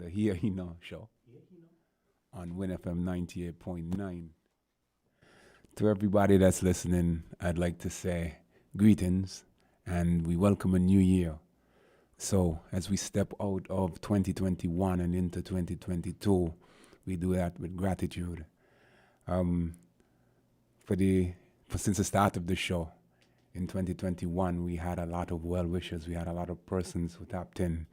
the He Nuh show on WinFM 98.9. To everybody that's listening, I'd like to say greetings and we welcome a new year. So, as we step out of 2021 and into 2022, we do that with gratitude. Um, since the start of the show in 2021, we had a lot of well wishers. We had a lot of persons who tapped in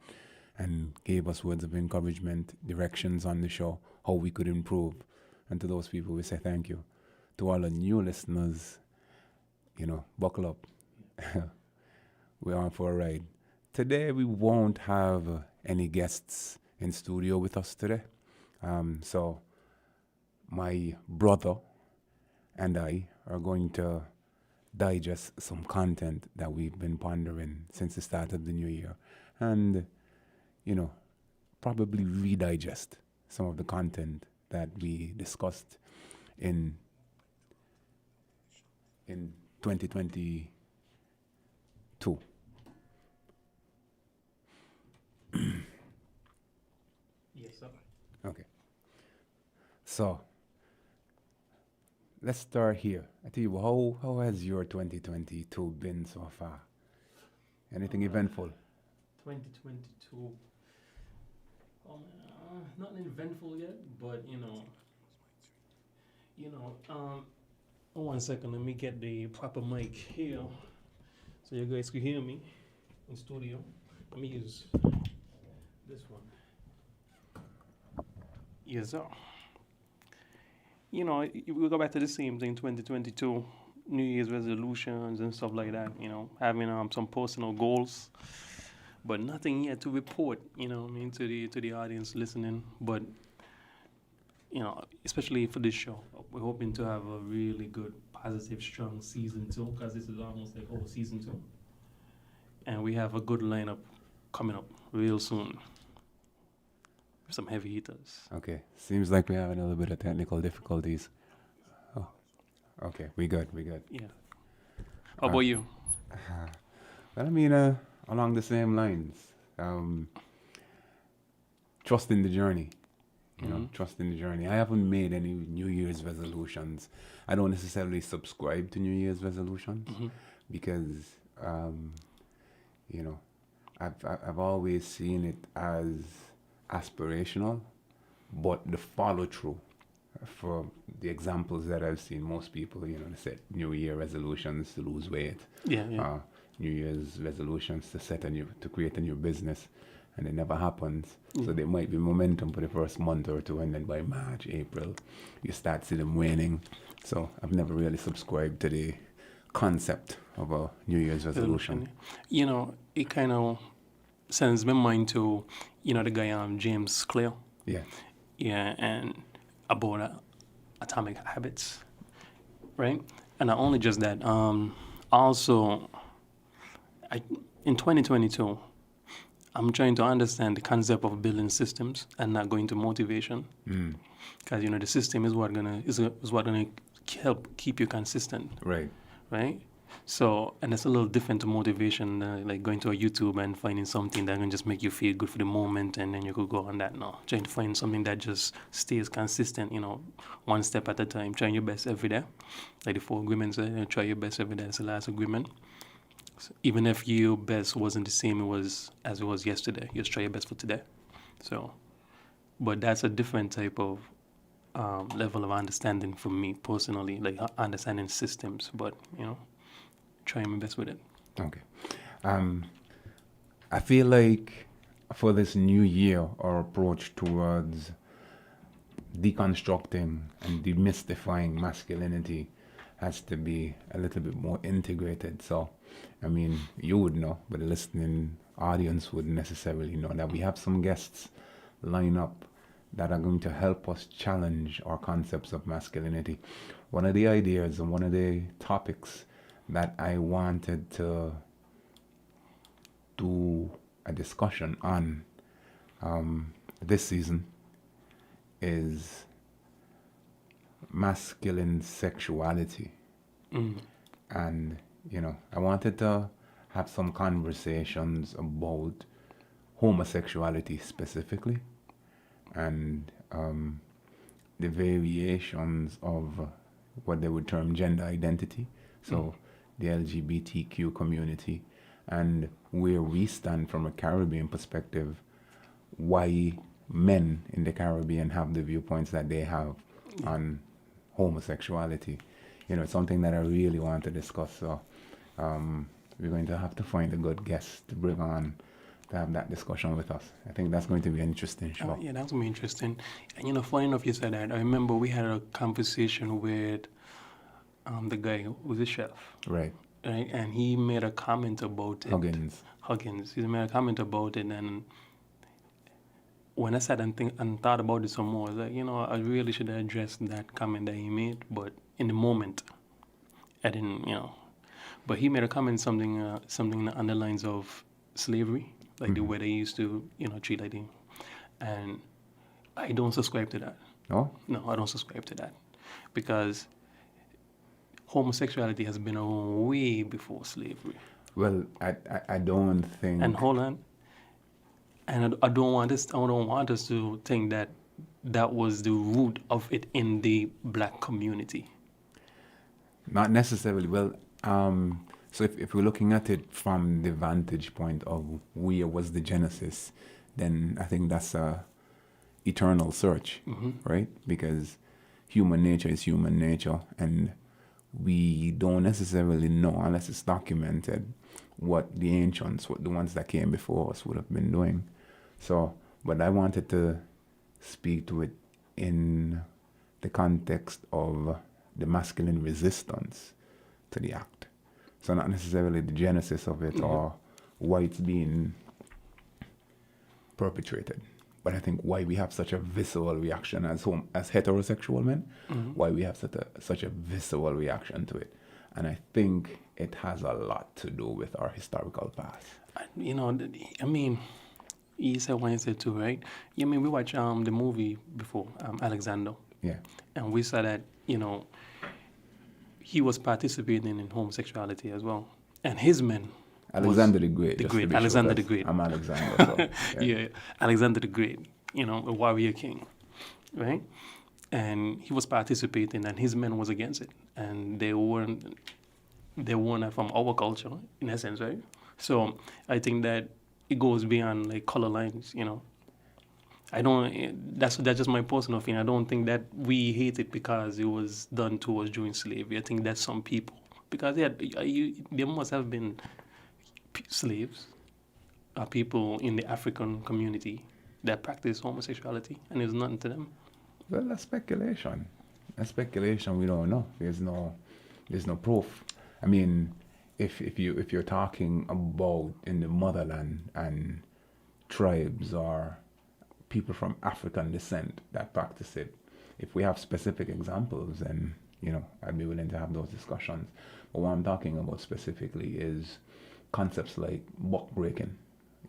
and gave us words of encouragement, directions on the show, how we could improve. And to those people, we say thank you. To all the new listeners, buckle up. We're on for a ride. Today, we won't have any guests in studio with us today. So my brother and I are going to digest some content that we've been pondering since the start of the new year. And probably redigest some of the content that we discussed in 2022. Yes, sir. Okay. So let's start here. I tell you, how has your 2022 been so far? Anything eventful? 2022. Not eventful yet, but one second, let me get the proper mic here so you guys can hear me in studio. Let me use this one. Yes, sir. We go back to the same thing, 2022, New Year's resolutions and stuff like that, having some personal goals, but nothing yet to report, to the audience listening. But, especially for this show, we're hoping to have a really good, positive, strong season 2, because this is almost like season 2. And we have a good lineup coming up real soon. Some heavy hitters. Okay. Seems like we're having a little bit of technical difficulties. Oh, okay. We good. Yeah. How about you? Well, along the same lines, trust in the journey. Trust in the journey. I haven't made any New Year's resolutions. I don't necessarily subscribe to New Year's resolutions because, I've always seen it as aspirational, but the follow through for the examples that I've seen, most people, they set New Year resolutions to lose weight. Yeah. New Year's resolutions to create a new business, and it never happens. So there might be momentum for the first month or two, and then by March, April, you start seeing them waning. So I've never really subscribed to the concept of a New Year's resolution. It kind of sends my mind to, the guy James Clear. Yeah. Yeah, and about atomic habits, right? And not only just that, also, in 2022, I'm trying to understand the concept of building systems and not going to motivation, because the system is what gonna help keep you consistent. Right. So, and it's a little different to motivation, like going to a YouTube and finding something that can just make you feel good for the moment, and then you could go on that. No, trying to find something that just stays consistent, one step at a time, trying your best every day. Like the 4 agreements, try your best every day. That's the last agreement. So even if your best wasn't the same as it was yesterday, just try your best for today. So, but that's a different type of level of understanding for me personally, like understanding systems, but, trying my best with it. Okay. I feel like for this new year, our approach towards deconstructing and demystifying masculinity has to be a little bit more integrated. So, you would know, but the listening audience wouldn't necessarily know that we have some guests line up that are going to help us challenge our concepts of masculinity. One of the ideas and one of the topics that I wanted to do a discussion on this season is masculine sexuality. And, I wanted to have some conversations about homosexuality specifically, and the variations of what they would term gender identity, so the LGBTQ community, and where we stand from a Caribbean perspective, why men in the Caribbean have the viewpoints that they have on homosexuality. It's something that I really want to discuss. So we're going to have to find a good guest to bring on to have that discussion with us. I think that's going to be an interesting show. Yeah, that's gonna be interesting. And funny enough, you said that. I remember we had a conversation with the guy who was a chef, Right. right? And he made a comment about it. Huggins. He made a comment about it, and when I sat and thought about it some more, I was like, I really should have addressed that comment that he made, but in the moment, I didn't, But he made a comment something on the lines of slavery, like the way they used to, treat like and I don't subscribe to that. No? No, I don't subscribe to that, because homosexuality has been around way before slavery. Well, I don't think. And hold on. And I don't want us to think that that was the root of it in the black community. Not necessarily. Well, so if we're looking at it from the vantage point of where was the genesis, then I think that's a eternal search, right? Because human nature is human nature, and we don't necessarily know, unless it's documented, what the ancients, what the ones that came before us would have been doing. So, but I wanted to speak to it in the context of the masculine resistance to the act. So not necessarily the genesis of it or why it's being perpetrated, but I think why we have such a visceral reaction as heterosexual men, why we have such a visceral reaction to it. And I think it has a lot to do with our historical past. I mean, you said one, you said two, right? I mean, we watched the movie before, Alexander. Yeah. And we saw that, he was participating in homosexuality as well. And his men. Alexander the Great. Alexander the Great. I'm Alexander. So, yeah, Alexander the Great, a warrior king, right? And he was participating, and his men was against it. And they weren't from our culture, in essence, right? So I think that it goes beyond like color lines, that's just my personal feeling. I don't think that we hate it because it was done to us during slavery. I think that some people, because there must have been slaves, people in the African community that practice homosexuality, and there's nothing to them. Well, that's speculation. We don't know. There's no proof. I mean, if you're talking about in the motherland and tribes or people from African descent that practice it, if we have specific examples, then I'd be willing to have those discussions. But what I'm talking about specifically is concepts like buck breaking.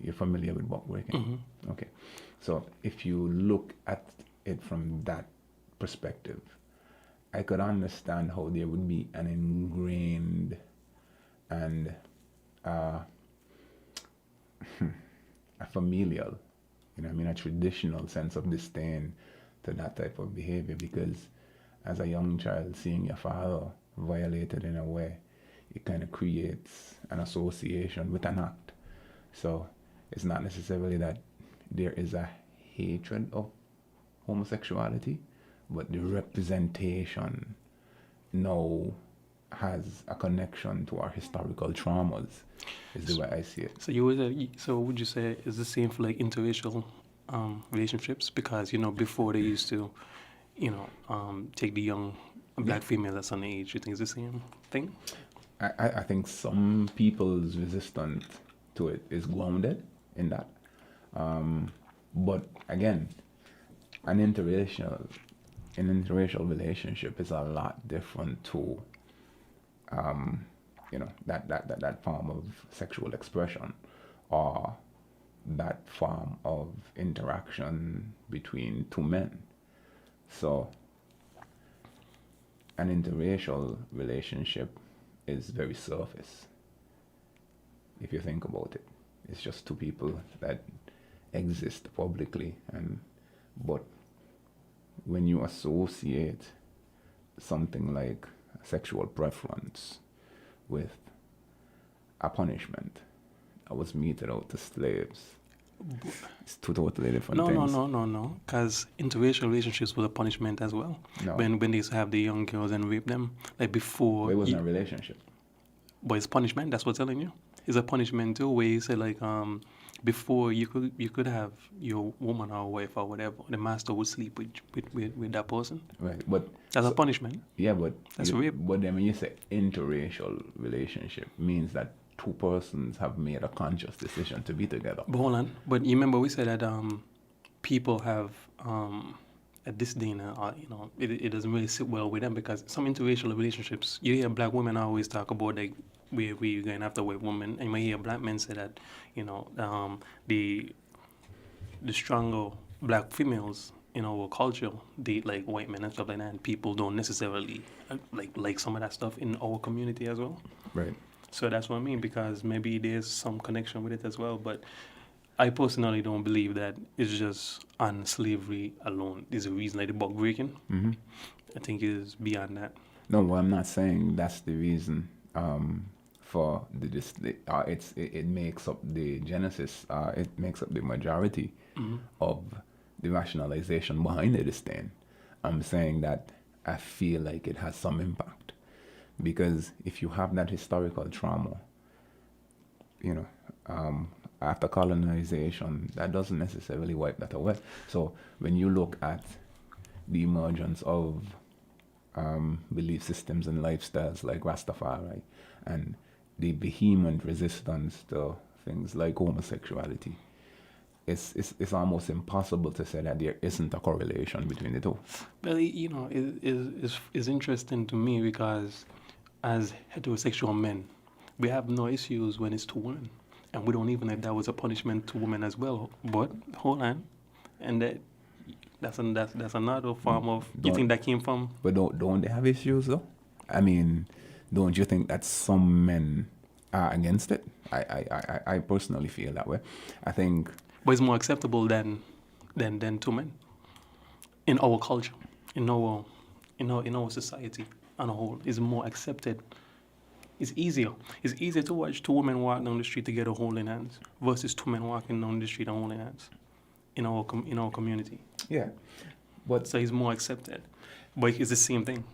You're familiar with buck breaking? Okay. So if you look at it from that perspective, I could understand how there would be an ingrained and a familial, a traditional sense of disdain to that type of behavior, because as a young child, seeing your father violated in a way, it kind of creates an association with an act. So it's not necessarily that there is a hatred of homosexuality, but the representation now has a connection to our historical traumas, is the way I see it. So would you say it's the same for like interracial relationships? Because before they used to, take the young black female that's underage. You think it's the same thing? I think some people's resistance to it is grounded in that. But again, an interracial relationship is a lot different to that form of sexual expression or that form of interaction between two men. So an interracial relationship is very surface. If you think about it, it's just two people that exist publicly, But when you associate something like sexual preference with a punishment that was meted out to slaves, it's two totally different No, things. no. Because interracial relationships were a punishment as well. No. When they used to have the young girls and rape them, like before. But it wasn't a relationship. But it's punishment. That's what I'm telling you. It's a punishment too. Where you say like before you could have your woman or wife or whatever. The master would sleep with that person. Right. But That's a punishment. yeah, but That's rape. But then when you say interracial relationship, means that two persons have made a conscious decision to be together. But hold on. But you remember we said that people have a disdain, it doesn't really sit well with them because some interracial relationships, you hear black women always talk about like we're going after white women, and you might hear black men say that, the stronger black females in our culture date like white men and stuff like that, and people don't necessarily like some of that stuff in our community as well. Right. So that's what I mean, because maybe there's some connection with it as well. But I personally don't believe that it's just on slavery alone. There's a reason, like the buck breaking. Mm-hmm. I think it's beyond that. No, well, I'm not saying that's the reason for it makes up the genesis. It makes up the majority of the rationalization behind the disdain. I'm saying that I feel like it has some impact. Because if you have that historical trauma, after colonization, that doesn't necessarily wipe that away. So when you look at the emergence of belief systems and lifestyles like Rastafari and the vehement resistance to things like homosexuality, it's almost impossible to say that there isn't a correlation between the two. But it's interesting to me because as heterosexual men, we have no issues when it's to women, and we don't even know if that was a punishment to women as well. But hold on, and that's another form of. You think that came from? But don't they have issues though? I mean, don't you think that some men are against it? I personally feel that way. I think. But it's more acceptable than two men in our culture, in our society on a whole. It's more accepted. It's easier. It's easier to watch two women walk down the street together holding hands versus two men walking down the street and holding hands in our community. Yeah, but so it's more accepted. But it's the same thing.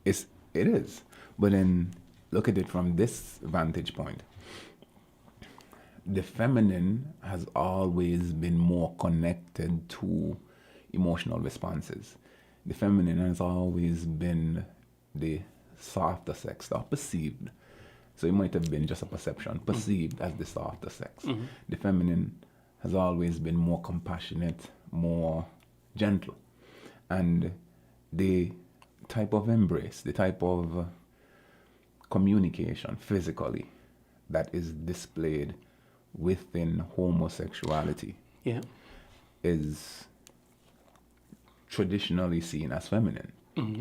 It is. But then look at it from this vantage point. The feminine has always been more connected to emotional responses. The feminine has always been the softer sex, or perceived. So it might have been just a perception, perceived as the softer sex. Mm-hmm. The feminine has always been more compassionate, more gentle. And the type of embrace, the type of communication physically that is displayed within homosexuality is traditionally seen as feminine,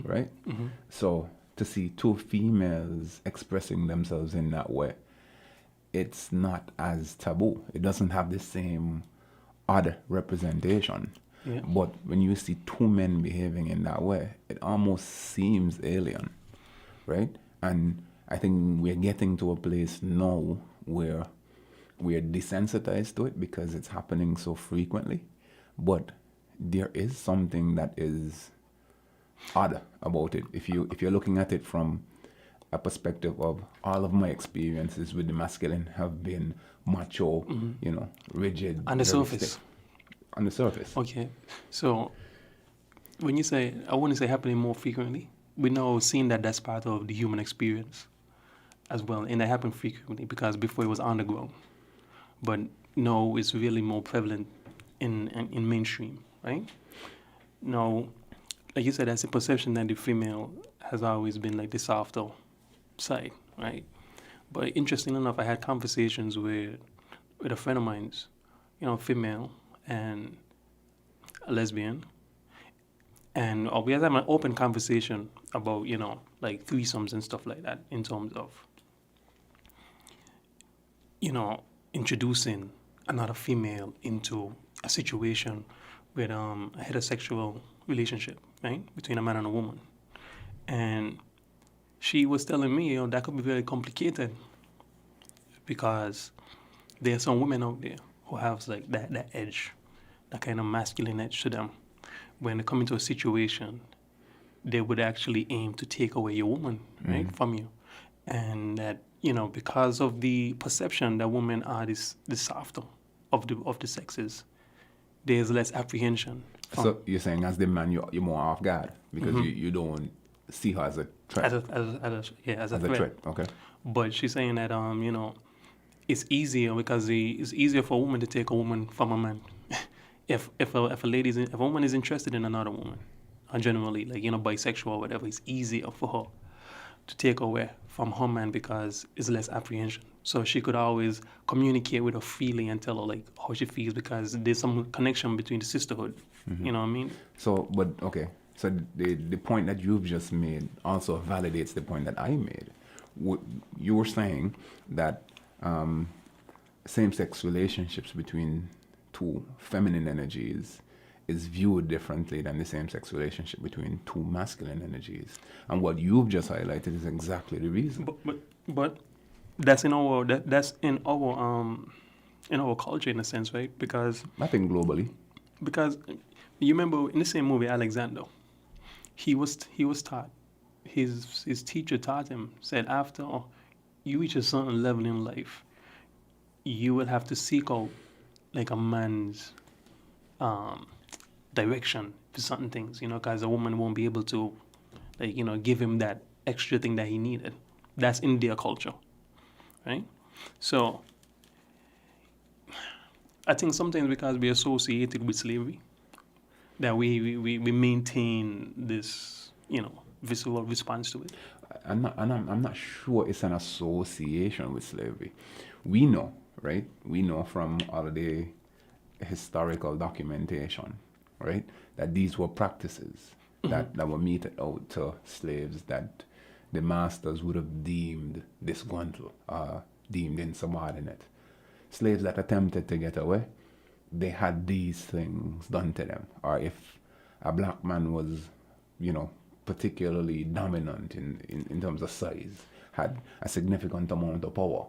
right? Mm-hmm. So to see two females expressing themselves in that way, it's not as taboo. It doesn't have the same other representation. Yeah. But when you see two men behaving in that way, it almost seems alien, right? And I think we're getting to a place now where we're desensitized to it because it's happening so frequently. But there is something that is odd about it. If you're looking at it from a perspective of all of my experiences with the masculine have been macho, rigid. On the surface. Stiff. On the surface. Okay. So when you say, I wouldn't say happening more frequently, we know seeing that that's part of the human experience as well. And that happened frequently because before it was underground. But no, it's really more prevalent in mainstream, right? Now, like you said, that's a perception that the female has always been like the softer side, right? But interesting enough, I had conversations with a friend of mine's, female and a lesbian, and we had an open conversation about, like threesomes and stuff like that in terms of, introducing another female into a situation with a heterosexual relationship, right, between a man and a woman, and she was telling me, that could be very complicated because there are some women out there who have like that edge, that kind of masculine edge to them. When they come into a situation, they would actually aim to take away your woman, right, from you. And that, because of the perception that women are the softer of the sexes, there's less apprehension. So you're saying as the man, you're more off guard because you don't see her as a threat. As a As a threat. threat, okay. But she's saying that it's easier because it's easier for a woman to take a woman from a man. if a woman is interested in another woman, generally like bisexual or whatever, it's easier for her to take away from her man because it's less apprehension. So she could always communicate with her feeling and tell her like how she feels because there's some connection between the sisterhood. You know what I mean? So, but okay. So the point that you've just made also validates the point that I made. You were saying that same-sex relationships between two feminine energies is viewed differently than the same-sex relationship between two masculine energies. And what you've just highlighted is exactly the reason. But that's in our culture in a sense, right? Because I think globally. You remember in the same movie Alexander, he was taught, his teacher taught him, said after you reach a certain level in life, you will have to seek out like a man's direction for certain things, because a woman won't be able to give him that extra thing that he needed. That's in their culture, right? So I think sometimes because we associate it with slavery, that we maintain this, visceral response to it. I'm not sure it's an association with slavery. We know, right? We know from all of the historical documentation, right, that these were practices that were meted out to slaves that the masters would have deemed disgruntled, deemed insubordinate. Slaves that attempted to get away, they had these things done to them. Or if a black man was, particularly dominant in terms of size, had a significant amount of power,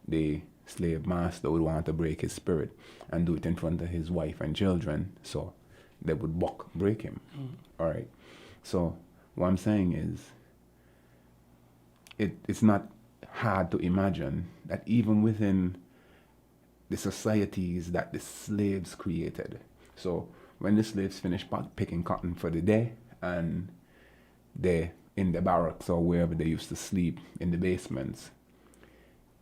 the slave master would want to break his spirit and do it in front of his wife and children, so they would break him. All right. So what I'm saying is, it's not hard to imagine that even within the societies that the slaves created. So when the slaves finished picking cotton for the day and they in the barracks or wherever they used to sleep in the basements,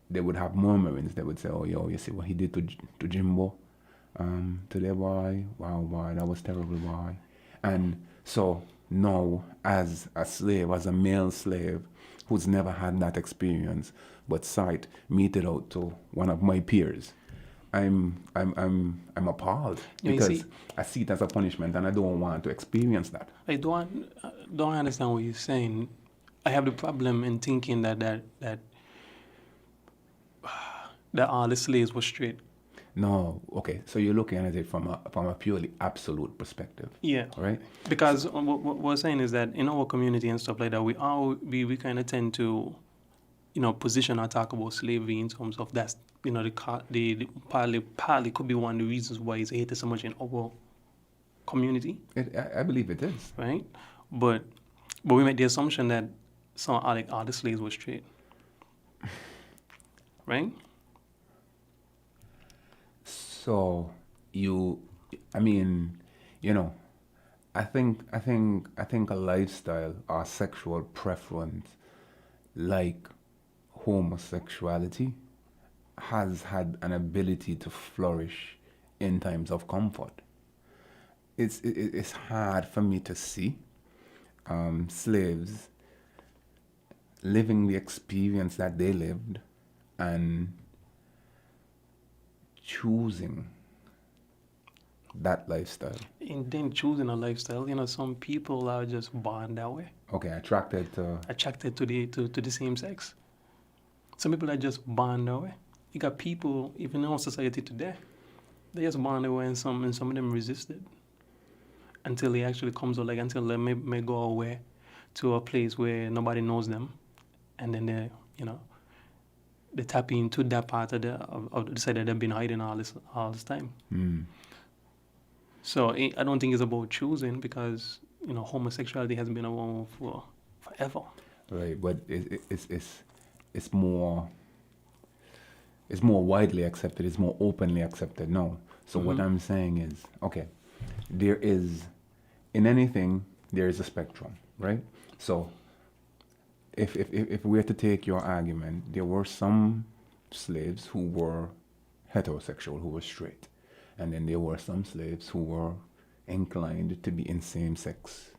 they would have murmurings. They would say, "Oh, yo, you see what he did to Jimbo, to their boy? Wow, boy, that was terrible, boy." And so now, as a slave, as a male slave who's never had that experience, but saw it meted out to one of my peers, I'm appalled because I see it as a punishment, and I don't want to experience that. I don't understand what you're saying. I have the problem in thinking that all the slaves were straight. No, okay. So you're looking at it from a purely absolute perspective. Yeah. Right. Because what we're saying is that in our community and stuff like that, we kind of tend to, position or talk about slavery in terms of that's the partly could be one of the reasons why it's hated so much in our community. I believe it is. Right. But we make the assumption that some all the slaves were straight. Right. So I think a lifestyle or sexual preference like homosexuality has had an ability to flourish in times of comfort. It's hard for me to see slaves living the experience that they lived and choosing that lifestyle. And then choosing a lifestyle, some people are just born that way. Okay, attracted to the same sex. Some people are just born that way. You got people, even in our society today, they just born that way, and some of them resisted. until he actually comes out, like until they may go away to a place where nobody knows them, and then they tap into that part of the side that they've been hiding all this time. So I don't think it's about choosing, because homosexuality has been around for forever. Right, but it's more widely accepted. It's more openly accepted now. So what I'm saying is, okay, there is, in anything there is a spectrum, right? So if we were to take your argument, there were some slaves who were heterosexual, who were straight, and then there were some slaves who were inclined to be in same-sex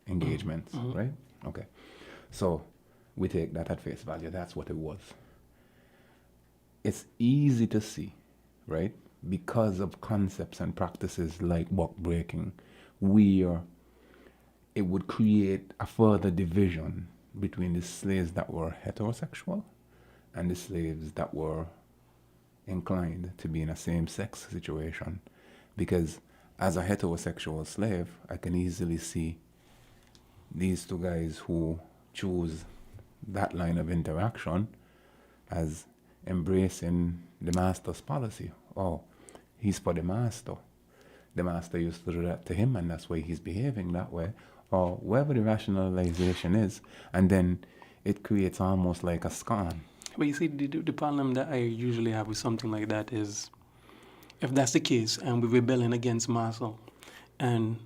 engagements, right? Okay, so we take that at face value. That's what it was. It's easy to see, right? Because of concepts and practices like buck breaking, where it would create a further division between the slaves that were heterosexual and the slaves that were inclined to be in a same-sex situation. Because as a heterosexual slave, I can easily see these two guys who choose that line of interaction as embracing the master's policy. Oh, he's for the master. The master used to do that to him, and that's why he's behaving that way, or whatever the rationalization is, and then it creates almost like a scorn. But you see, the problem that I usually have with something like that is, if that's the case, and we're rebelling against master, and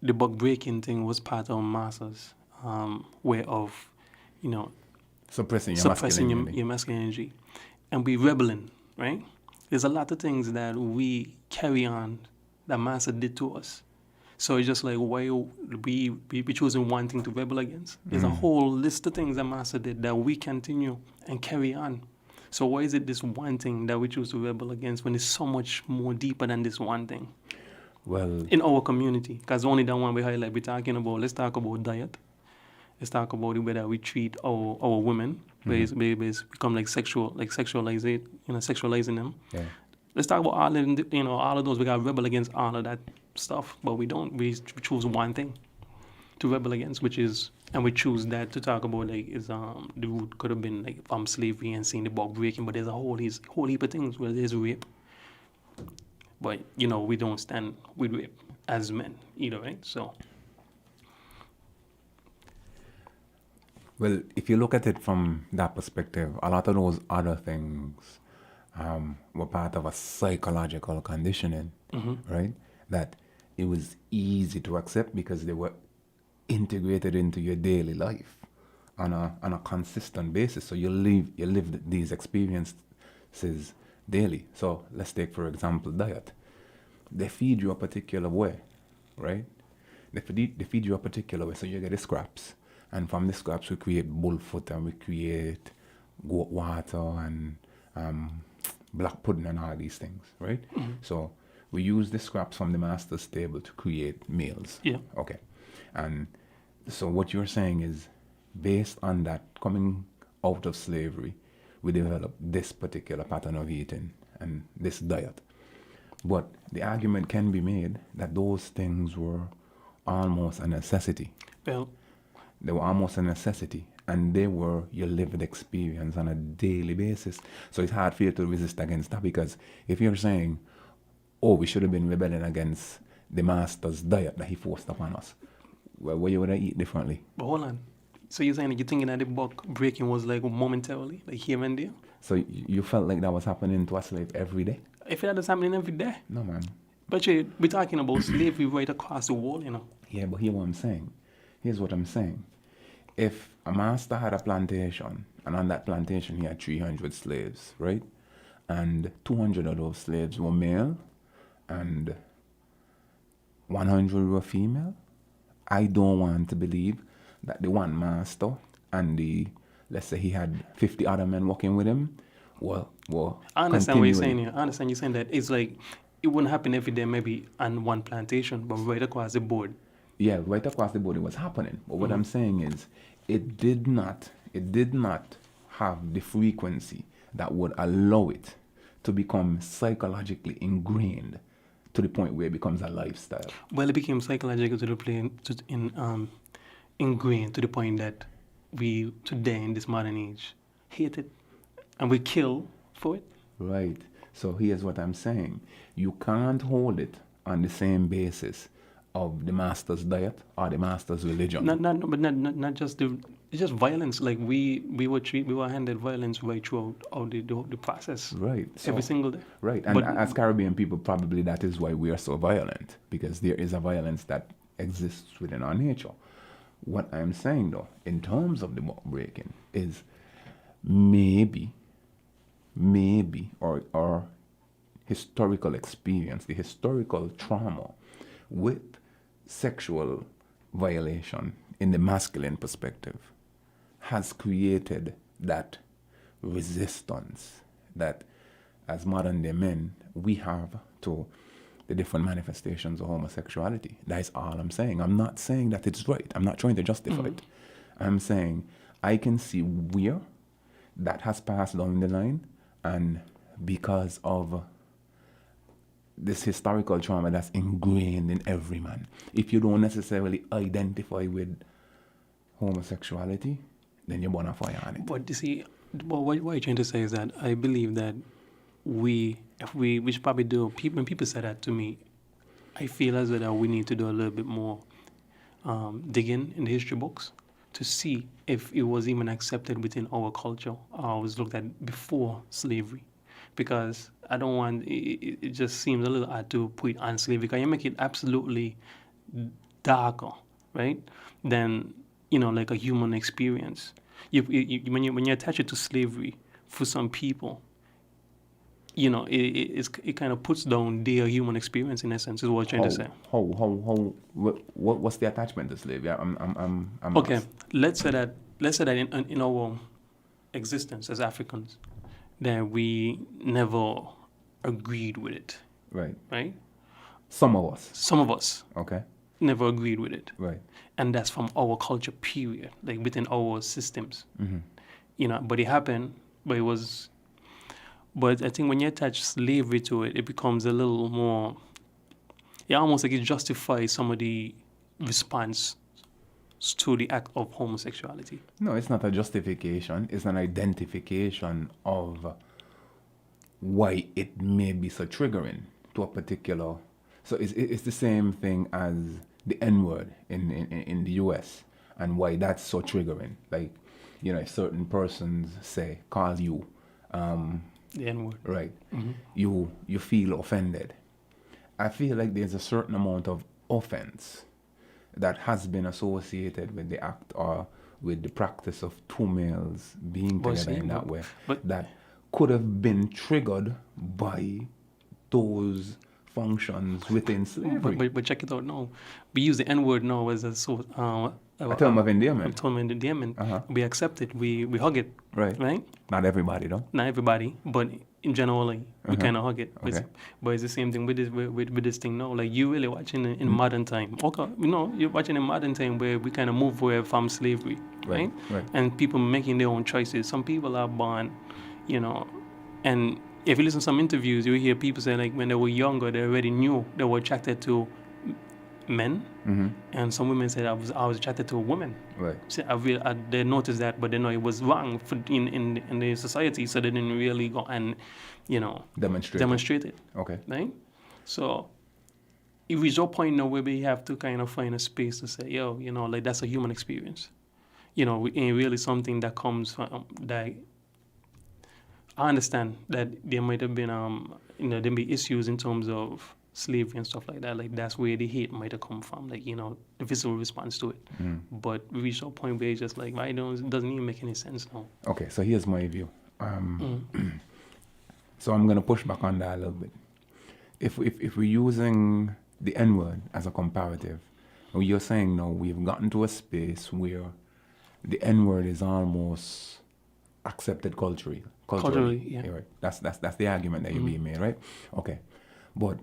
the buck breaking thing was part of master's way of, Suppressing your masculine energy, and we rebelling, right? There's a lot of things that we carry on that master did to us. So it's just like, why we choosing one thing to rebel against? There's a whole list of things that master did that we continue and carry on. So why is it this one thing that we choose to rebel against when it's so much more deeper than this one thing? Well, in our community, because only that one we highlight, we're talking about, let's talk about diet. Let's talk about the way that we treat our women, where it's become like sexualizing them. yeah. Let's talk about all of those. We got to rebel against all of that stuff, but we don't. We choose one thing to rebel against, which is, and we choose that to talk about, like, is the root could have been like slavery and seeing the buck breaking, but there's a whole heap of things where there's rape. But we don't stand with rape as men either, right? So. Well, if you look at it from that perspective, a lot of those other things were part of a psychological conditioning, right? That it was easy to accept because they were integrated into your daily life on a consistent basis. So you live these experiences daily. So let's take, for example, diet. They feed you a particular way, right? They feed you a particular way, so you get the scraps. And from the scraps, we create bullfoot, and we create goat water and black pudding and all these things, right? So we use the scraps from the master's table to create meals. Yeah. Okay. And so what you're saying is, based on that, coming out of slavery, we developed this particular pattern of eating and this diet. But the argument can be made that those things were almost a necessity. Well, they were almost a necessity, and they were your lived experience on a daily basis. So it's hard for you to resist against that, because if you're saying, oh, we should have been rebelling against the master's diet that he forced upon us, well, what you would have eat differently? But hold on. So you're saying that you're thinking that the buck breaking was like momentarily, like here and there? So you felt like that was happening to a slave every day? If that is happening every day. No, man. But we're talking about slavery right across the world, Yeah, but hear what I'm saying. Here's what I'm saying. If a master had a plantation, and on that plantation he had 300 slaves, right? And 200 of those slaves were male, and 100 were female, I don't want to believe that the one master and let's say he had 50 other men working with him, well, I understand what you're saying here. I understand you're saying that it's like, it wouldn't happen every day maybe on one plantation, but right across the board. Yeah, right across the board it was happening. But what I'm saying is, it did not have the frequency that would allow it to become psychologically ingrained to the point where it becomes a lifestyle? Well, it became psychological to the point ingrained to the point that we today in this modern age hate it and we kill for it. Right. So here's what I'm saying. You can't hold it on the same basis of the master's diet or the master's religion. Not just it's just violence. Like we were handed violence right throughout all the process. Right. So, every single day. Right. And But- as Caribbean people, probably that is why we are so violent, because there is a violence that exists within our nature. What I'm saying though, in terms of the mock breaking, is maybe or historical experience, the historical trauma with sexual violation in the masculine perspective has created that resistance that as modern day men we have to the different manifestations of homosexuality. That's all I'm saying. I'm not saying that it's right. I'm not trying to justify it. I'm saying I can see where that has passed down the line, and because of this historical trauma that's ingrained in every man. If you don't necessarily identify with homosexuality, then you're born a fire on it. But you see, what you're trying to say is that I believe that we should probably do. When people say that to me, I feel as though we need to do a little bit more digging in the history books to see if it was even accepted within our culture or was looked at before slavery. Because I don't want, it just seems a little odd to put it on slavery, because you make it absolutely darker, right, than, like a human experience. When you attach it to slavery, for some people, it kind of puts down their human experience in essence, is what I'm trying to say. What's the attachment to slavery? I'm Okay, lost. let's say that in our existence as Africans, that we never agreed with it, Right. right? Some of us. Some of us Okay. never agreed with it. Right. And that's from our culture, period, like within our systems. Mm-hmm. But it happened, but I think when you attach slavery to it, it becomes a little more, almost like it justifies some of the response to the act of homosexuality. No, it's not a justification. It's an identification of why it may be so triggering to a particular. So it's the same thing as the N-word in the US, and why that's so triggering. Like, if certain persons call you, The N-word. right, you feel offended. I feel like there's a certain amount of offense that has been associated with the act or with the practice of two males being together in that way, that could have been triggered by those functions within slavery. But check it out now. We use the N-word now as a term of endearment. A term of endearment. Uh-huh. We accept it. We hug it. Right. Not everybody, though. Not everybody, but in general, we kind of hug it. Okay. But it's the same thing with this thing now. Like, you really watching it in modern time. Okay, you're watching in modern time where we kind of move away from slavery, right? Right. And people making their own choices. Some people are born, and if you listen to some interviews, you hear people say, like, when they were younger, they already knew they were attracted to men, and some women said I was attracted to a woman. Right. So they noticed that, but they know it was wrong in the society, so they didn't really go and demonstrate it. Okay. Right. So it reached a point now where we have to kind of find a space to say, like, that's a human experience. It ain't really something that comes from that. I understand that there might have been there be issues in terms of slavery and stuff like that. Like, that's where the hate might have come from, like, the physical response to it. But we reached a point where it's just like, it doesn't even make any sense now. Okay, so here's my view. So I'm going to push back on that a little bit. If we're using the N-word as a comparative, you're saying now we've gotten to a space where the N-word is almost accepted culturally. Yeah. Right. That's the argument that you're being made, right? Okay. But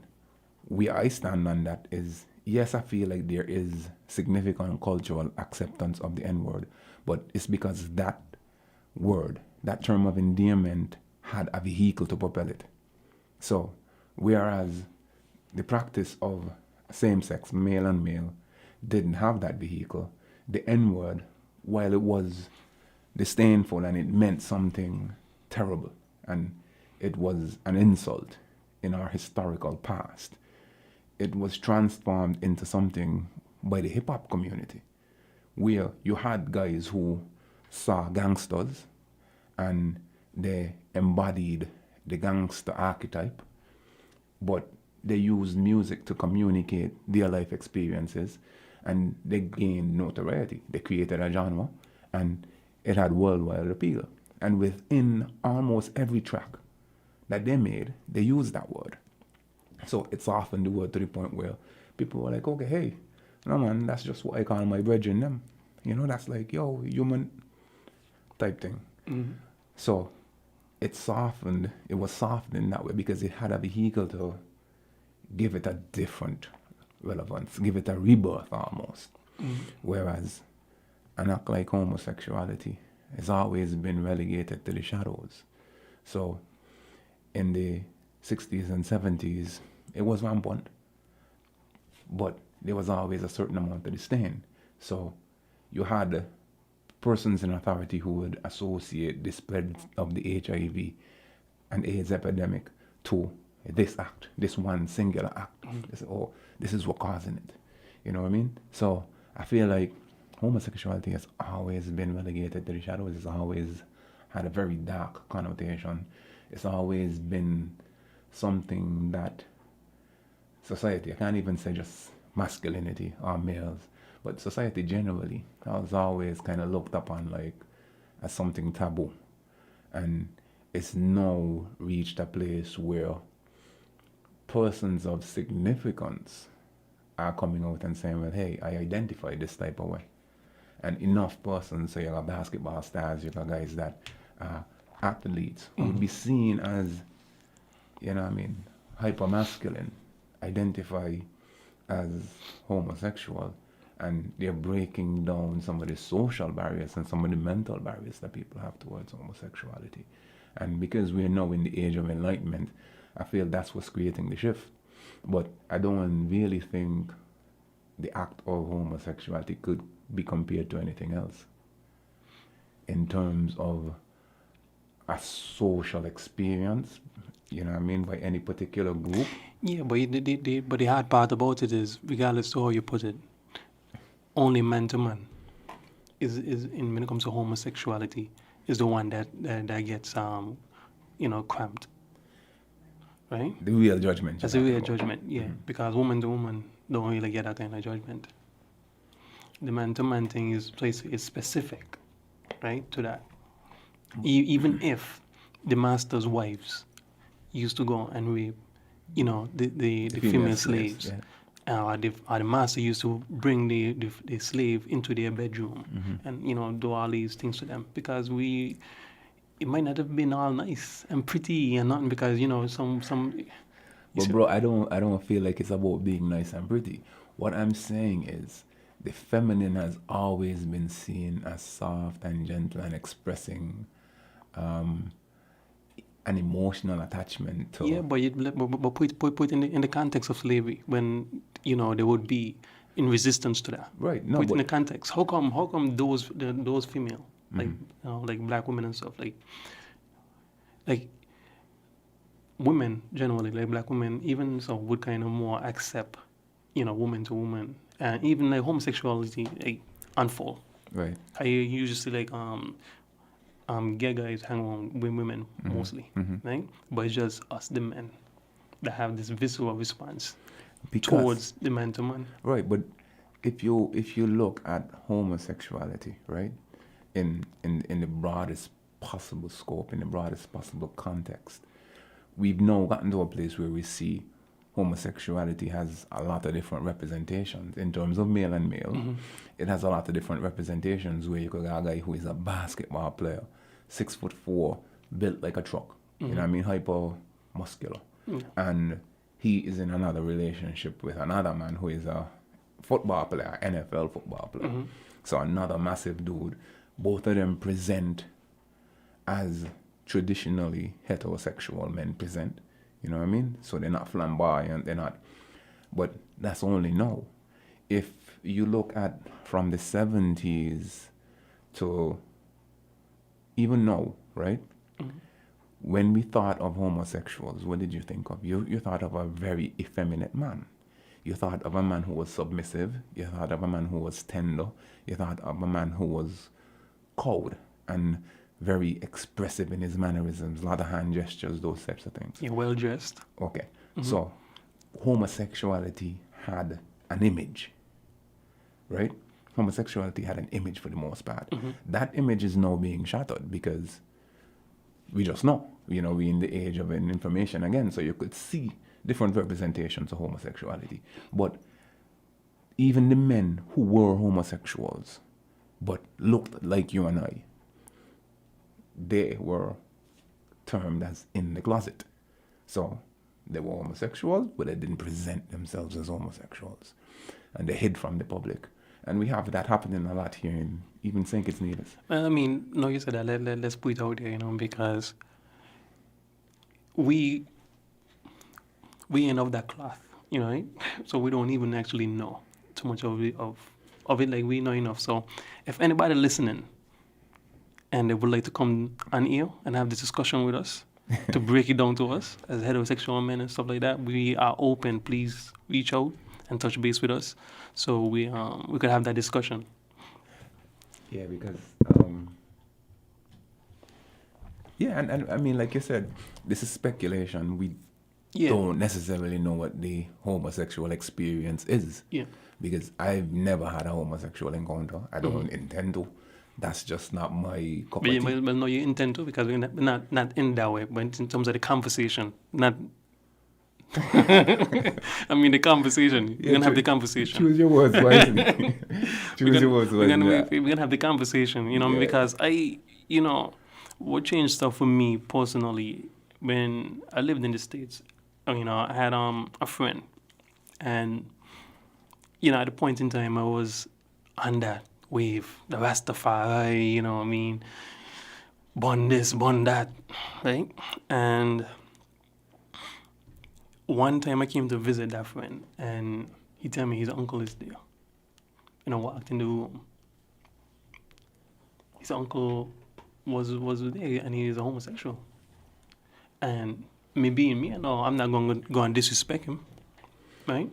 where I stand on that is, yes, I feel like there is significant cultural acceptance of the N-word, but it's because that word, that term of endearment, had a vehicle to propel it. So, whereas the practice of same-sex, male and male, didn't have that vehicle, the N-word, while it was disdainful and it meant something terrible and it was an insult in our historical past, it was transformed into something by the hip-hop community, where you had guys who saw gangsters and they embodied the gangster archetype, but they used music to communicate their life experiences and they gained notoriety. They created a genre and it had worldwide appeal. And within almost every track that they made, they used that word. So it's often the word to the point where people were like, okay, hey, no man, that's just what I call my brethren them. You know, that's like, yo, human type thing. Mm-hmm. So it was softened in that way because it had a vehicle to give it a different relevance, give it a rebirth almost. Mm-hmm. Whereas an act like homosexuality has always been relegated to the shadows. So in the 60s and 70s, it was rampant, but there was always a certain amount of disdain. So you had persons in authority who would associate the spread of the HIV and AIDS epidemic to this act, this one singular act. They say, oh, this is what causing it. You know what I mean? So I feel like homosexuality has always been relegated to the shadows. It's always had a very dark connotation. It's always been something that society, I can't even say just masculinity or males, but society generally has always kind of looked upon like as something taboo. And it's now reached a place where persons of significance are coming out and saying, well, hey, I identify this type of way. And enough persons, so you got basketball stars, you got guys that are athletes, would be seen as, you know what I mean, hypermasculine, identify as homosexual, and they're breaking down some of the social barriers and some of the mental barriers that people have towards homosexuality. And because we're now in the age of enlightenment, I feel that's what's creating the shift. But I don't really think the act of homosexuality could be compared to anything else in terms of a social experience, you know what I mean, by any particular group. Yeah, but the hard part about it is, regardless to how you put it, only man to man is in when it comes to homosexuality is the one that gets cramped, right? The real judgment. That's a real judgment, yeah. Mm-hmm. Because woman to woman don't really get that kind of judgment. The man to man thing is specific, right, to that. Even if the master's wives used to go and rape, the female slaves. Yeah. The master used to bring the slave into their bedroom and do all these things to them because it might not have been all nice and pretty and nothing because some. But bro, I don't feel like it's about being nice and pretty. What I'm saying is, the feminine has always been seen as soft and gentle and expressing an emotional attachment to. Yeah, but put in the context of slavery when they would be in resistance to that. Right. No. Put in the context. How come those female like black women and stuff like women generally, like black women even so would kind of more accept woman to woman and even like homosexuality like unfold. Right. I usually like gay guys hang on with women mostly, right? But it's just us, the men, that have this visceral response towards the man to man. Right, but if you look at homosexuality, right, in the broadest possible scope, in the broadest possible context, we've now gotten to a place where we see homosexuality has a lot of different representations in terms of male and male. Mm-hmm. It has a lot of different representations where you could have a guy who is a basketball player, 6'4", built like a truck. You know what I mean? Hyper muscular. And he is in another relationship with another man who is a football player, NFL football player. So another massive dude. Both of them present as traditionally heterosexual men present. You know what I mean? So they're not flamboyant, they're not But that's only now. If you look at from the 70s to even now, right? When we thought of homosexuals, what did you think of? You thought of a very effeminate man. You thought of a man who was submissive. You thought of a man who was tender. You thought of a man who was cold and very expressive in his mannerisms, a lot of hand gestures, those types of things. Yeah, well dressed. Okay. So homosexuality had an image, right? Homosexuality had an image for the most part. That image is now being shattered because we just know, we're in the age of information again, so you could see different representations of homosexuality. But even the men who were homosexuals but looked like you and I, they were termed as in the closet. So they were homosexuals, but they didn't present themselves as homosexuals. And they hid from the public. And we have that happening a lot here in even St. Kitts Nevis. Well, I mean, no, you said that. Let's put it out there, because we ain't of that cloth, right? So we don't even actually know too much of it, like we know enough. So if anybody listening and they would like to come on here and have this discussion with us to break it down to us as heterosexual men and stuff like that, we are open. Please reach out and touch base with us so we could have that discussion. Yeah, because and I mean, like you said, this is speculation. We don't necessarily know what the homosexual experience is. Yeah. Because I've never had a homosexual encounter. I don't intend to. That's just not my cup of tea. Well, no, you intend to, because we're not in that way, but in terms of the conversation, not. I mean, the conversation. We're gonna have the conversation. Choose your words wisely. Choose your words wisely. We're gonna have the conversation, because what changed stuff for me personally when I lived in the States. I had a friend, and at a point in time I was on that wave, the Rastafari, bun this, bun that, right? And one time I came to visit that friend, and he told me his uncle is there. Walked in the room. His uncle was there, and he is a homosexual. And me being me, I'm not going to go and disrespect him, right?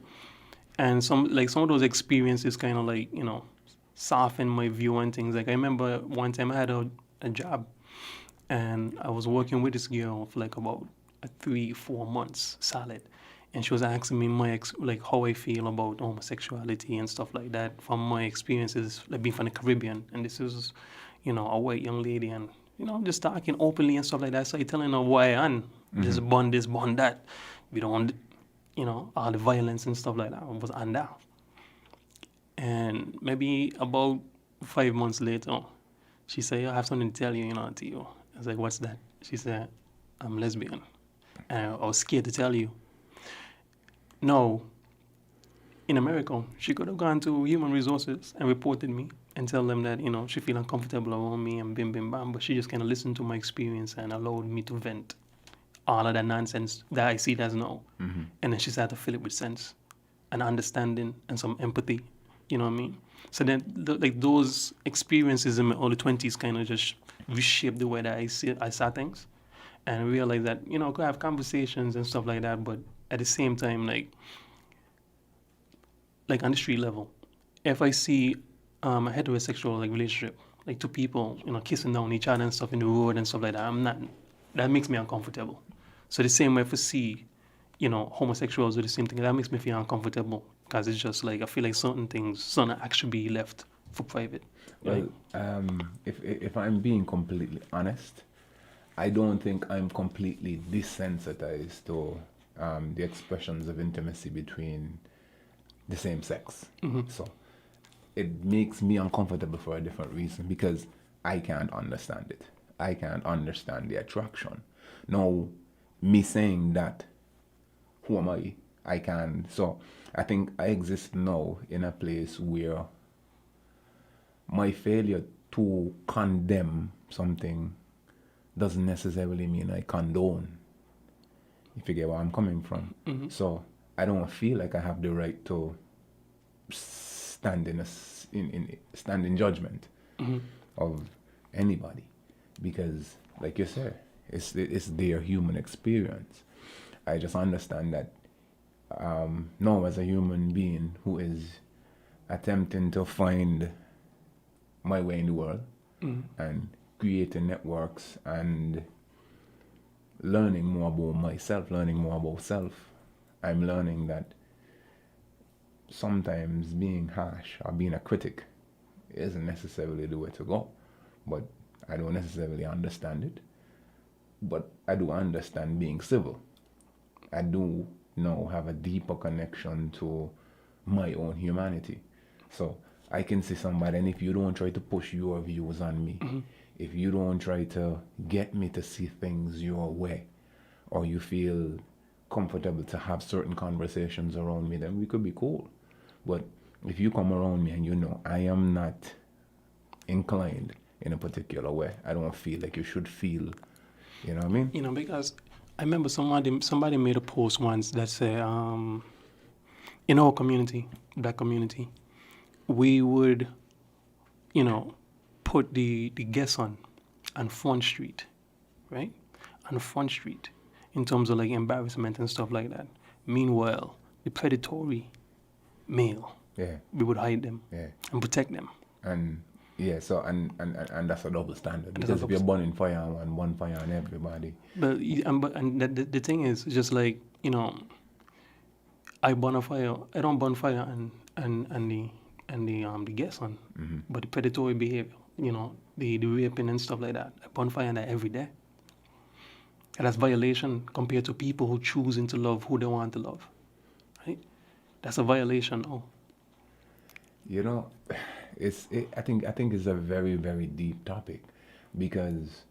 And some of those experiences kind of soften my view on things. Like I remember one time I had a job, and I was working with this girl for about 3-4 months solid, and she was asking me how I feel about homosexuality and stuff like that from my experiences, like being from the Caribbean. And this is, a white young lady, and just talking openly and stuff like that. So I telling her why I am. This bond that. We don't, all the violence and stuff like that was on that. And maybe about 5 months later, she said, I have something to tell you, to you. I was like, what's that? She said, I'm lesbian. And I was scared to tell you. No, in America, she could have gone to human resources and reported me and tell them that, she feel uncomfortable around me and bim, bim, bam. But she just kind of listened to my experience and allowed me to vent all of that nonsense that I see it as now. And then she started to fill it with sense and understanding and some empathy. You know what I mean? So then, those experiences in my early 20s kind of just reshaped the way that I saw things, and realized that could have conversations and stuff like that, but at the same time, like on the street level, if I see a heterosexual relationship, two people kissing down each other and stuff in the road and stuff like that, that makes me uncomfortable. So the same way if I see homosexuals do the same thing, that makes me feel uncomfortable, because it's just I feel like certain acts should be left for private. Well, if I'm being completely honest, I don't think I'm completely desensitized to the expressions of intimacy between the same sex. So it makes me uncomfortable for a different reason, because I can't understand it. I can't understand the attraction. Now, me saying that, who am I? I can. So I think I exist now in a place where my failure to condemn something doesn't necessarily mean I condone. If you get where I'm coming from. So I don't feel like I have the right to stand stand in judgment of anybody, because, like you said, it's their human experience. I just understand that now, as a human being who is attempting to find my way in the world and creating networks and learning more about myself, learning more about self, I'm learning that sometimes being harsh or being a critic isn't necessarily the way to go. But I don't necessarily understand it. But I do understand being civil. I do now have a deeper connection to my own humanity. So I can see somebody, and if you don't try to push your views on me, if you don't try to get me to see things your way, or you feel comfortable to have certain conversations around me, then we could be cool. But if you come around me and you know I am not inclined in a particular way, I don't feel like you should feel, you know what I mean? You know, because I remember somebody made a post once that said, in our community, black community, we would, you know, put the guests on Front Street, right? On Front Street, in terms of like embarrassment and stuff like that. Meanwhile, the predatory male, Yeah, we would hide them yeah. and protect them. And yeah, so and that's a double standard, That's a because if double you're burning fire on one fire on everybody, But the thing is, just like, you know, I burn a fire. I don't burn fire and the gas on, but the predatory behavior, you know, the raping and stuff like that. I burn fire on that every day. And that's violation compared to people who choosing to love who they want to love, right? That's a violation. Oh, you know, I think it's a very, very deep topic, because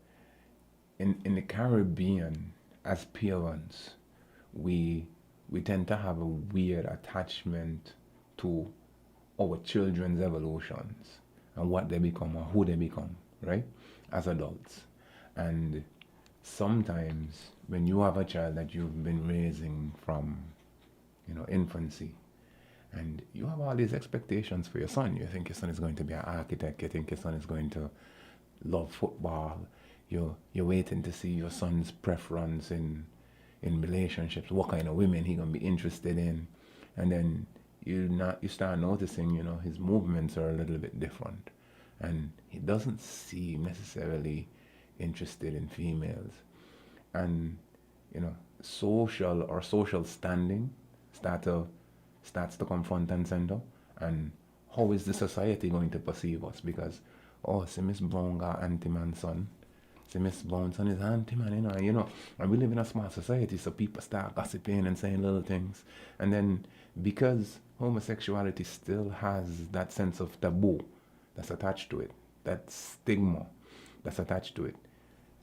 in the Caribbean, as parents, we tend to have a weird attachment to our children's evolutions and what they become or who they become, right? As adults. And sometimes when you have a child that you've been raising from, infancy, and you have all these expectations for your son. You think your son is going to be an architect, you think your son is going to love football, you're waiting to see your son's preference in relationships, what kind of women he gonna be interested in, and then you start noticing, his movements are a little bit different, and he doesn't seem necessarily interested in females, and social standing starts to come front and center, and how is the society going to perceive us? Because, see, Miss Brown got anti-man son. See, Miss Brown's son is anti-man, and we live in a small society, so people start gossiping and saying little things. And then, because homosexuality still has that sense of taboo that's attached to it, that stigma that's attached to it,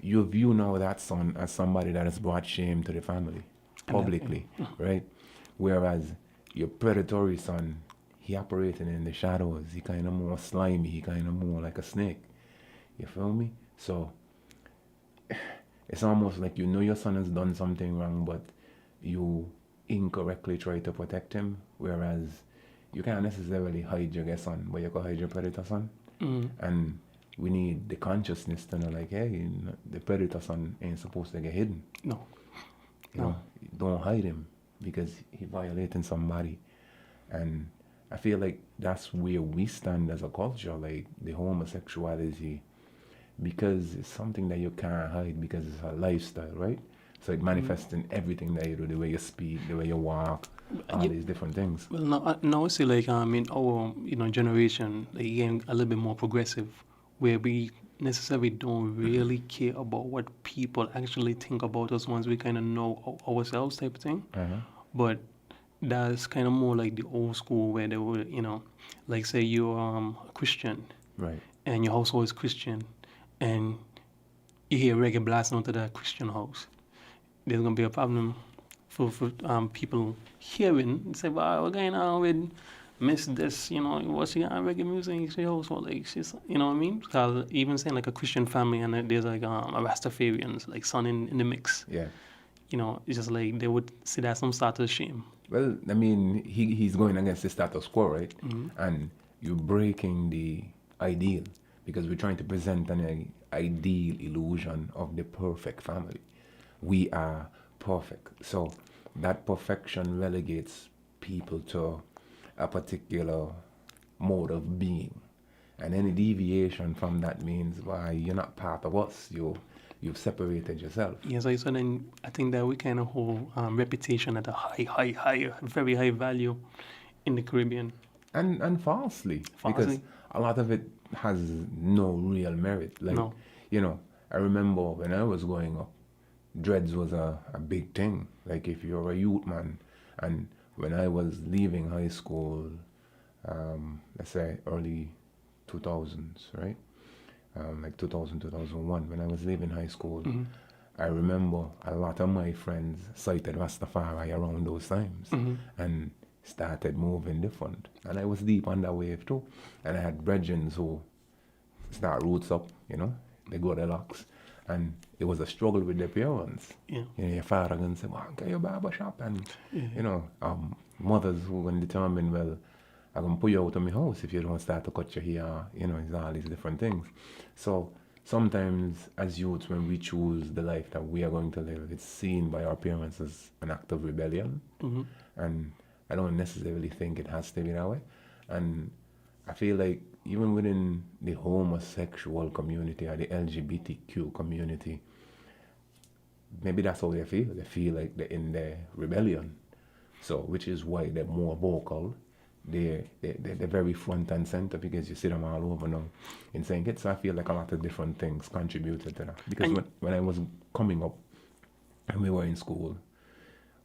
you view now that son as somebody that has brought shame to the family publicly, right? Whereas your predatory son, he operating in the shadows, he kind of more slimy, he kind of more like a snake. You feel me? So it's almost like your son has done something wrong, but you incorrectly try to protect him, whereas you can't necessarily hide your son, but you can hide your predator son. And we need the consciousness to know, like, hey, the predator son ain't supposed to get hidden. no. Don't hide him, because he violating somebody. And I feel like that's where we stand as a culture, like the homosexuality, because it's something that you can't hide, because it's a lifestyle, right? So it manifests in everything that you do, the way you speak, the way you walk, all these different things. Well, now I see, like, in our generation, like, getting a little bit more progressive, where we necessarily don't really care about what people actually think about us once we kind of know ourselves, type of thing. But that's kind of more like the old school, where they would, like, say you're a Christian, Right. and your household is Christian, and you hear reggae blasting onto that Christian house. There's gonna be a problem for people hearing and say, "Wow, we're going on with Miss this, what's she on reggae music? She also like she's, you know what I mean?" Because even saying like a Christian family and there's like a Rastafarians like son in the mix, Yeah. it's just like they would see that some sort of shame. Well, I mean, he's going against the status quo, right? And you're breaking the ideal because we're trying to present an ideal illusion of the perfect family. We are perfect. So that perfection relegates people to a particular mode of being. And any deviation from that means, why, you're not part of us. You've separated yourself. Yeah, so then I think that we kind of hold reputation at a very high value in the Caribbean. And falsely, because Falsely. a lot of it has no real merit. Like, No. you know, I remember when I was growing up, dreads was a big thing. Like, if you're a youth man, and when I was leaving high school, let's say early 2000s, right? Like 2000, 2001, when I was leaving high school, I remember a lot of my friends cited Rastafari around those times and started moving different. And I was deep on that wave too. And I had brethren who start roots up, they go the locks. And it was a struggle with their parents. Yeah. Your father going to say, well, get your barber shop. And, mothers who going to determine, well, I'm going to put you out of my house if you don't start to cut your hair. It's all these different things. So sometimes as youths, when we choose the life that we are going to live, it's seen by our parents as an act of rebellion. And I don't necessarily think it has to be that way. And I feel like even within the homosexual community or the LGBTQ community, maybe that's how they feel. They feel like they're in their rebellion. So, which is why they're more vocal. They're very front and center because you see them all over now in saying it. So I feel like a lot of different things contributed to that. Because when I was coming up and we were in school,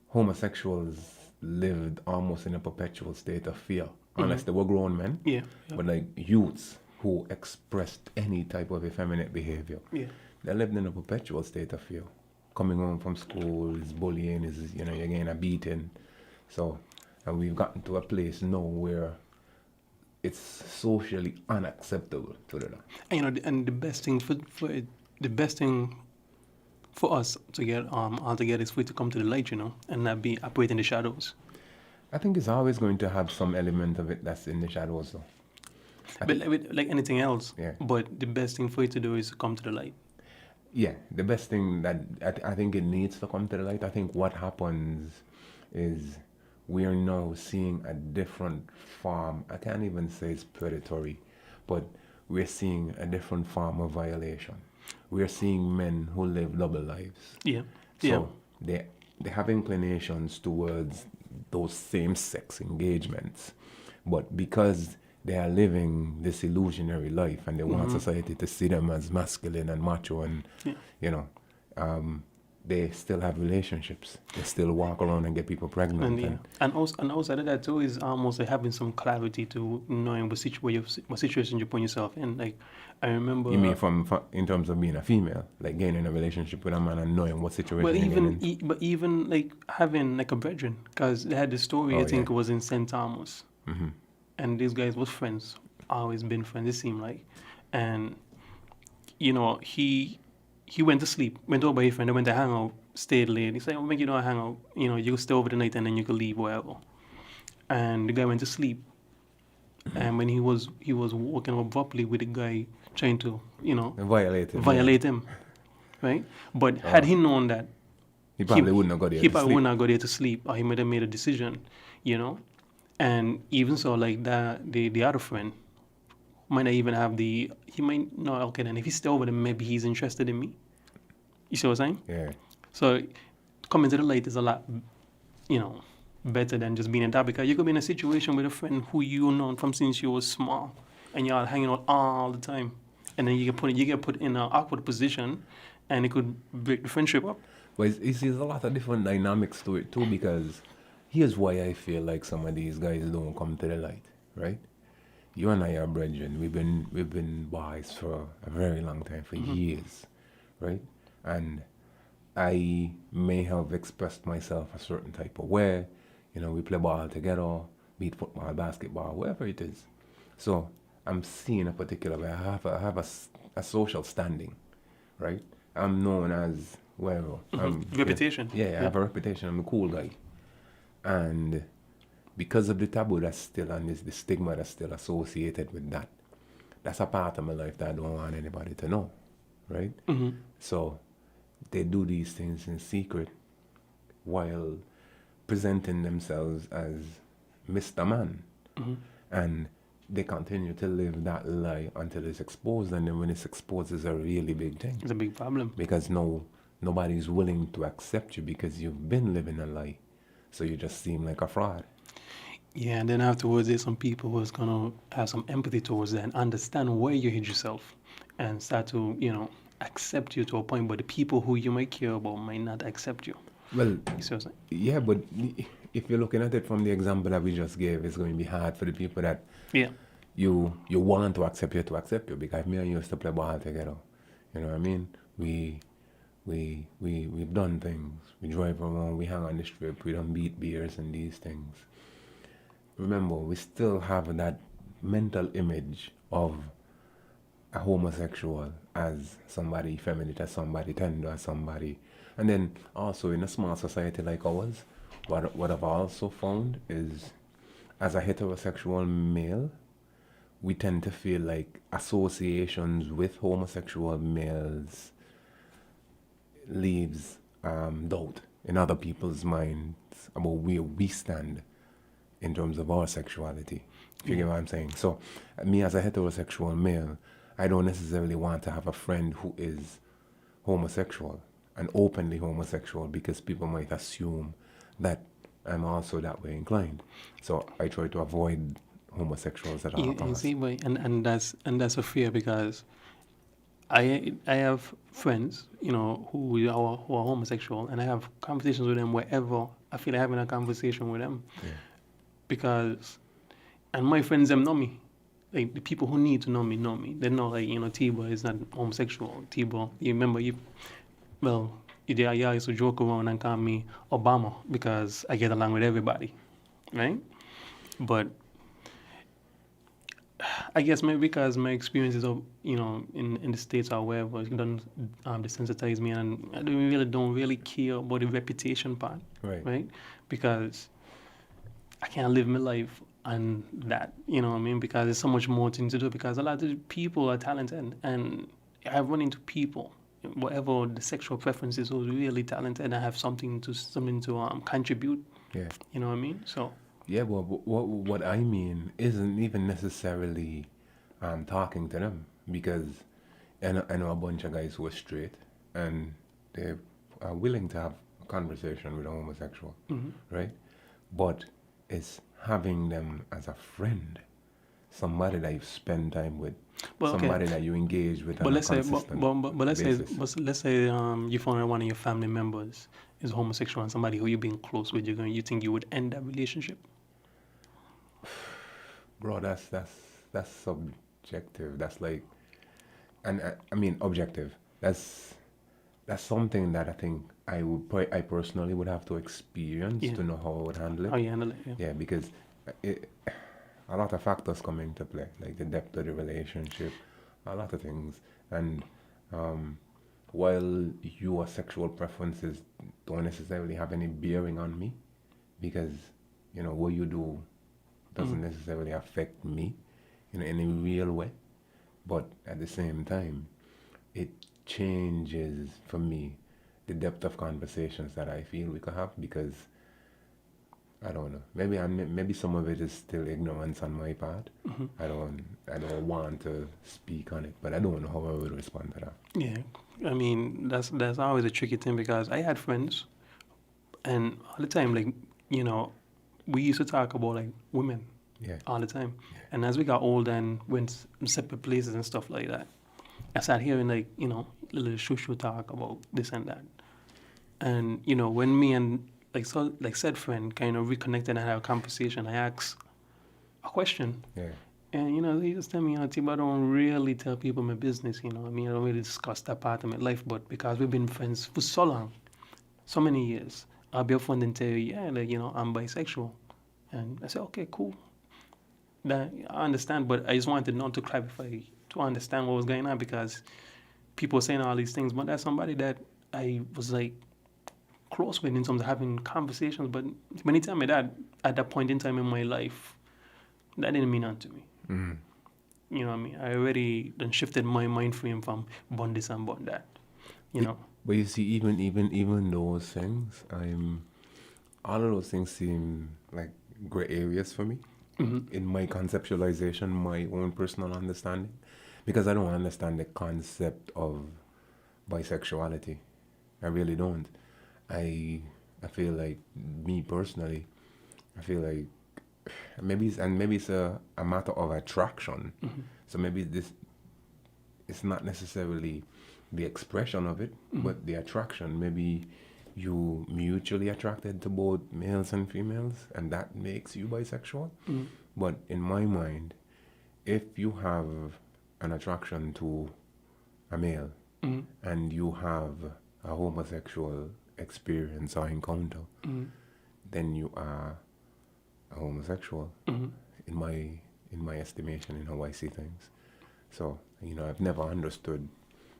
homosexuals lived almost in a perpetual state of fear. Unless they were grown men. Yeah. But like youths who expressed any type of effeminate behavior. Yeah. They lived in a perpetual state of fear. Coming home from school is bullying, you're getting a beating. So, and we've gotten to a place now where it's socially unacceptable to do that. And and the best thing for us to get all together is for it to come to the light, and not be operating in the shadows. I think it's always going to have some element of it that's in the shadows, though. But like anything else. Yeah. But the best thing for it to do is to come to the light. Yeah, the best thing that I think it needs to come to the light. I think what happens is we are now seeing a different form. I can't even say it's predatory, but we're seeing a different form of violation. We're seeing men who live double lives. Yeah. So they have inclinations towards those same-sex engagements, but because they are living this illusionary life and they want society to see them as masculine and macho and they still have relationships. They still walk around and get people pregnant. And outside of that too is almost like having some clarity to knowing what situation you put yourself in. Like I remember. You mean from in terms of being a female, like getting in a relationship with a man and knowing what situation But you're in? But even like having like a brethren, because they had this story. I think it was in St. Thomas, and these guys were friends, always been friends. It seemed like, and he went to sleep, went over by his friend, they went to hang out, stayed late. He said, "Oh, make you don't hang out. You stay over the night and then you can leave wherever." And the guy went to sleep, and when he was walking abruptly with the guy trying to violate him, right? But had he known that, he probably wouldn't have got there. He probably wouldn't have got there to sleep, or he might have made a decision, And even so, like that, the other friend might not even have he might not, okay, then if he's still over them, maybe he's interested in me. You see what I'm saying? Yeah. So coming to the light is a lot, better than just being in that, because you could be in a situation with a friend who you know from since you were small and you're hanging out all the time. And then you get put in an awkward position and it could break the friendship up. But there's a lot of different dynamics to it too, because here's why I feel like some of these guys don't come to the light, right? You and I are brethren. We've been boys for a very long time, for years, right? And I may have expressed myself a certain type of way. We play ball together, be it football, basketball, whatever it is. So I'm seeing a particular way. I have a social standing, right? I'm known as whatever. Reputation. I have a reputation. I'm a cool guy. And because of the taboo that's still on this, the stigma that's still associated with that, that's a part of my life that I don't want anybody to know, right? So they do these things in secret while presenting themselves as Mr. Man. And they continue to live that lie until it's exposed, and then when it's exposed, it's a really big thing. It's a big problem. Because nobody's willing to accept you because you've been living a lie. So you just seem like a fraud. Yeah, and then afterwards, there's some people who's gonna have some empathy towards that and understand where you hid yourself, and start to, accept you to a point. But the people who you might care about might not accept you. Well, You see what I'm saying? yeah, but if you're looking at it from the example that we just gave, it's going to be hard for the people that Yeah. you want to accept you, because me and you used to play ball together. You know what I mean? We've done things. We drive around, we hang on the strip, we don't beat beers and these things. Remember, we still have that mental image of a homosexual as somebody feminine, as somebody tender, as somebody. And then also in a small society like ours, what I've also found is, as a heterosexual male, we tend to feel like associations with homosexual males leaves doubt in other people's minds about where we stand in terms of our sexuality. If you get what I'm saying. So, me as a heterosexual male, I don't necessarily want to have a friend who is homosexual and openly homosexual, because people might assume that I'm also that way inclined. So I try to avoid homosexuals at all You costs. see, but and that's a fear, because I have friends, who are homosexual, and I have conversations with them wherever I feel like having a conversation with them, Yeah. because, and my friends them know me, like the people who need to know me know me. They know, like, T-Boy is not homosexual. T-Boy, you remember I used to joke around and call me Obama because I get along with everybody, right? But I guess maybe because my experiences of, in the States or wherever, it doesn't desensitize me, and I don't really care about the reputation part, Right. Because I can't live my life on that, you know what I mean? Because there's so much more things to do, because a lot of people are talented, and I've run into people, whatever the sexual preferences, who's really talented and have something to contribute, Yeah. you know what I mean? So, Yeah, but what I mean isn't even necessarily talking to them, because I know a bunch of guys who are straight and they are willing to have a conversation with a homosexual, right? But it's having them as a friend, somebody that you spend time with, well, okay. somebody that you engage with But on a let's say, consistent but let's basis. say, let's say, you found out one of your family members is homosexual, and somebody who you've been close with, you think you would end that relationship? Bro, that's subjective. That's like, and I mean objective. That's something that I think I personally would have to experience Yeah. to know how I would handle it. How you handle it? Yeah. Yeah, because a lot of factors come into play, like the depth of the relationship, a lot of things. And while your sexual preferences don't necessarily have any bearing on me, because what you do doesn't necessarily affect me in any real way, but at the same time, it changes for me the depth of conversations that I feel we could have, because I don't know. Maybe some of it is still ignorance on my part. I don't want to speak on it, but I don't know how I would respond to that. Yeah, I mean that's always a tricky thing, because I had friends, and all the time, like, we used to talk about, like, women Yeah. all the time, and as we got older and went separate places and stuff like that, I started hearing, like, little shoo talk about this and that, and when me and said friend kind of reconnected and had a conversation, I asked a question. Yeah. And, they just tell me, Tim, I don't really tell people my business, I mean, I don't really discuss that part of my life, but because we've been friends for so long, so many years, I'll be upfront and tell you, yeah, like, I'm bisexual. And I said, okay, cool. That I understand, but I just wanted not to clarify, to understand what was going on, because people were saying all these things, but that's somebody that I was like close with in terms of having conversations. But when he told me that at that point in time in my life, that didn't mean nothing to me. Mm-hmm. You know what I mean? I already then shifted my mind frame from bond this and bond that. You know. But you see, even those things, all of those things seem like gray areas for me in my conceptualization, my own personal understanding, because I don't understand the concept of bisexuality. I really don't. I feel like, me personally, I feel like maybe it's a matter of attraction. So maybe it's not necessarily the expression of it, but the attraction. Maybe you mutually attracted to both males and females, and that makes you bisexual. But in my mind, if you have an attraction to a male and you have a homosexual experience or encounter, then you are a homosexual in my estimation, in how I see things. So, I've never understood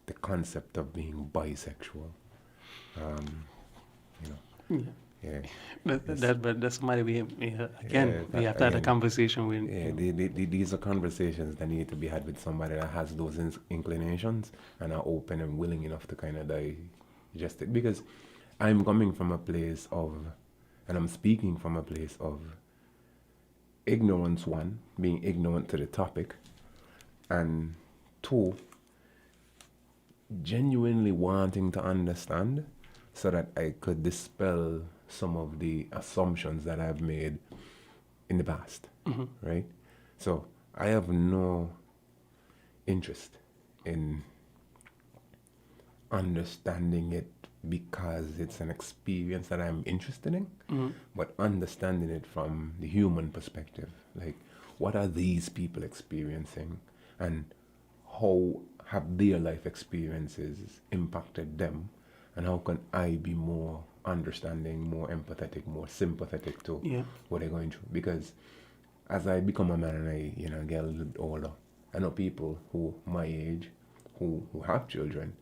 the concept of being bisexual. Yeah. But that's somebody we have to have a conversation with. Yeah, these are conversations that need to be had with somebody that has those inclinations and are open and willing enough to kind of digest it. Because I'm coming from a place of, and I'm speaking from a place of ignorance, one, being ignorant to the topic, and two, genuinely wanting to understand so that I could dispel some of the assumptions that I've made in the past, right? So I have no interest in understanding it because it's an experience that I'm interested in, but understanding it from the human perspective. Like, what are these people experiencing, and how have their life experiences impacted them, and how can I be more understanding, more empathetic, more sympathetic to what they're going through? Because as I become a man and I get a little bit older, I know people who my age who have children,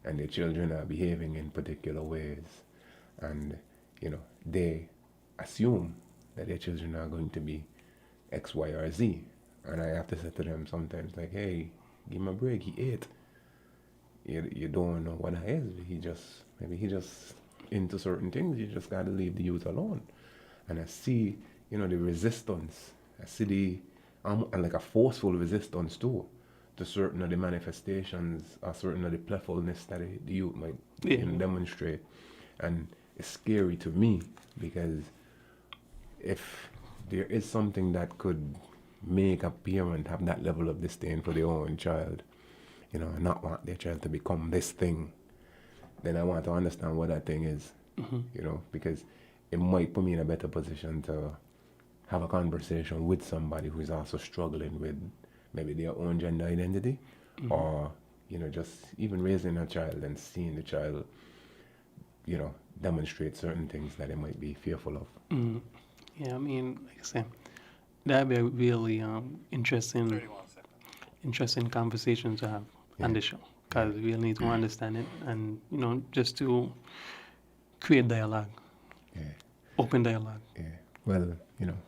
and their children are behaving in particular ways, and they assume that their children are going to be X, Y, or Z, and I have to say to them sometimes, like, hey, give him a break, he ate. You don't know what that is. Maybe he just into certain things. You just gotta leave the youth alone. And I see, the resistance. I see the and like a forceful resistance too, to certain of the manifestations or certain of the playfulness that the youth might demonstrate. And it's scary to me, because if there is something that could make a parent have that level of disdain for their own child, and not want their child to become this thing, then I want to understand what that thing is, because it might put me in a better position to have a conversation with somebody who's also struggling with maybe their own gender identity, or, just even raising a child and seeing the child, demonstrate certain things that they might be fearful of. Yeah, I mean, like I said, that'd be a really interesting conversation to have on the show, because we need to understand it, and just to create dialogue, open dialogue. Yeah. Well,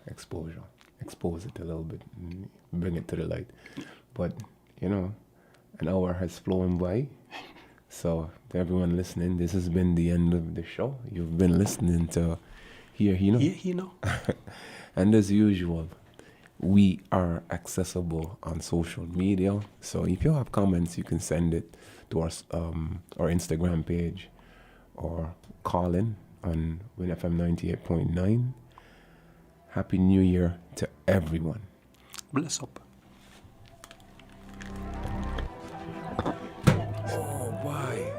expose it a little bit, and bring it to the light. But an hour has flown by. So to everyone listening, this has been the end of the show. You've been listening to He Nuh. And as usual, we are accessible on social media. So if you have comments, you can send it to our Instagram page, or call in on WINNFM 98.9. Happy New Year to everyone. Bless up. Oh, why?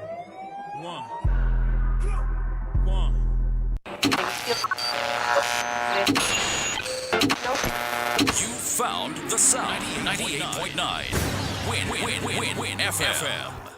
You found the sound. 98.9. Win FM.